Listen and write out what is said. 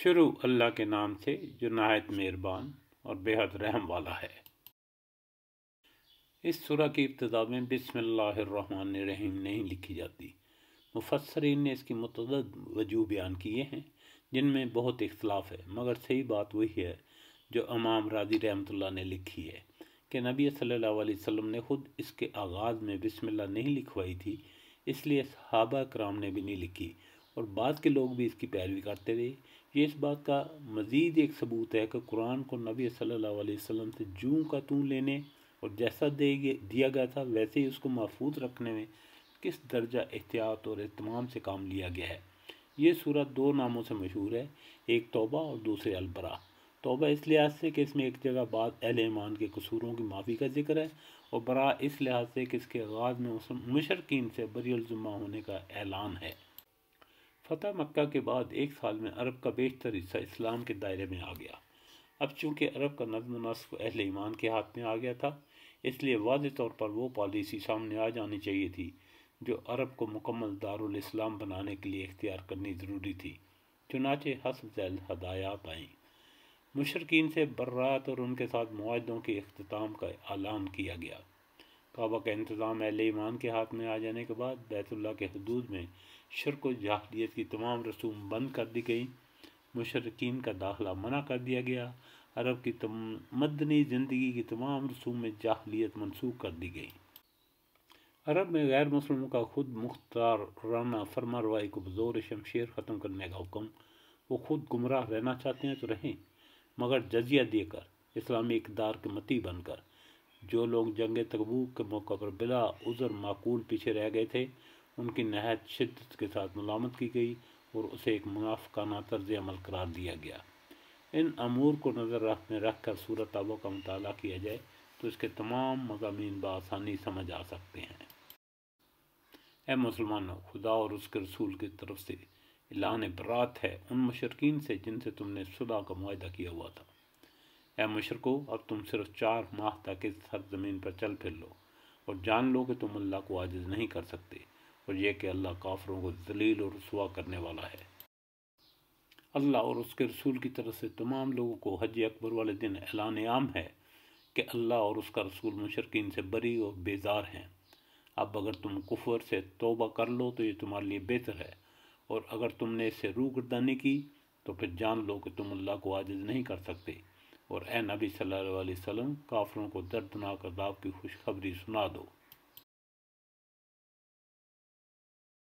شروع اللہ کے نام سے جو نہایت مہربان اور بے حد رحم والا ہے۔ اس سورہ کی ابتدا میں بسم اللہ الرحمن الرحیم نہیں لکھی جاتی۔ مفسرین نے اس کی متعدد وجوہ بیان کیے ہیں جن میں بہت اختلاف ہے، مگر صحیح بات وہی ہے جو امام راضی رحمۃ اللہ نے لکھی ہے کہ نبی صلی اللہ علیہ وسلم نے خود اس کے آغاز میں بسم اللہ نہیں لکھوائی تھی، اس لیے صحابہ کرام نے بھی نہیں لکھی اور بعد کے لوگ بھی اس کی پیروی کرتے رہے۔ یہ اس بات کا مزید ایک ثبوت ہے کہ قرآن کو نبی صلی اللہ علیہ وسلم سے جوں کا توں لینے اور جیسا دیا گیا تھا ویسے ہی اس کو محفوظ رکھنے میں کس درجہ احتیاط اور اہتمام سے کام لیا گیا ہے۔ یہ سورت دو ناموں سے مشہور ہے، ایک توبہ اور دوسرے البراء۔ توبہ اس لحاظ سے کہ اس میں ایک جگہ بعد اہل ایمان کے قصوروں کی معافی کا ذکر ہے، اور براء اس لحاظ سے کہ اس کے آغاز میں مشرکین سے بری الذمہ ہونے کا اعلان ہے۔ فتح مکہ کے بعد ایک سال میں عرب کا بیشتر حصہ اسلام کے دائرے میں آ گیا۔ اب چونکہ عرب کا نظم و نسق اہل ایمان کے ہاتھ میں آ گیا تھا، اس لیے واضح طور پر وہ پالیسی سامنے آ جانی چاہیے تھی جو عرب کو مکمل دارالاسلام بنانے کے لیے اختیار کرنی ضروری تھی۔ چنانچہ حسب ذیل ہدایات آئیں۔ مشرکین سے برات اور ان کے ساتھ معاہدوں کے اختتام کا اعلان کیا گیا۔ کعبہ کا انتظام اہل ایمان کے ہاتھ میں آ جانے کے بعد بیت اللہ کے حدود میں شرک و جاہلیت کی تمام رسوم بند کر دی گئیں، مشرکین کا داخلہ منع کر دیا گیا، عرب کی مدنی زندگی کی تمام رسوم میں جاہلیت منسوخ کر دی گئی۔ عرب میں غیر مسلموں کا خود مختارانہ فرما روائی کو بزور شمشیر ختم کرنے کا حکم۔ وہ خود گمراہ رہنا چاہتے ہیں تو رہیں، مگر جزیہ دے کر، اسلامی اقدار کے مطیع بن کر۔ جو لوگ جنگ تبوک کے موقع پر بلا عذر معقول پیچھے رہ گئے تھے، ان کی نہایت شدت کے ساتھ ملامت کی گئی اور اسے ایک منافقانہ طرز عمل قرار دیا گیا۔ ان امور کو نظر میں رکھ کر سورۃ توبہ کا مطالعہ کیا جائے تو اس کے تمام مضامین بآسانی سمجھ آ سکتے ہیں۔ اے مسلمانوں، خدا اور اس کے رسول کی طرف سے اعلان برات ہے ان مشرکین سے جن سے تم نے صلح کا معاہدہ کیا ہوا تھا۔ اے مشرکو، اب تم صرف 4 ماہ تک اس سرزمین پر چل پھر لو اور جان لو کہ تم اللہ کو عاجز نہیں کر سکتے، اور یہ کہ اللہ کافروں کو ذلیل اور رسوا کرنے والا ہے۔ اللہ اور اس کے رسول کی طرف سے تمام لوگوں کو حج اکبر والے دن اعلان عام ہے کہ اللہ اور اس کا رسول مشرکین سے بری اور بیزار ہیں۔ اب اگر تم کفر سے توبہ کر لو تو یہ تمہارے لیے بہتر ہے، اور اگر تم نے اس سے روگردانی کی تو پھر جان لو کہ تم اللہ کو عاجز نہیں کر سکتے، اور اے نبی صلی اللہ علیہ وسلم، کافروں کو دردناک عذاب کی خوشخبری سنا دو۔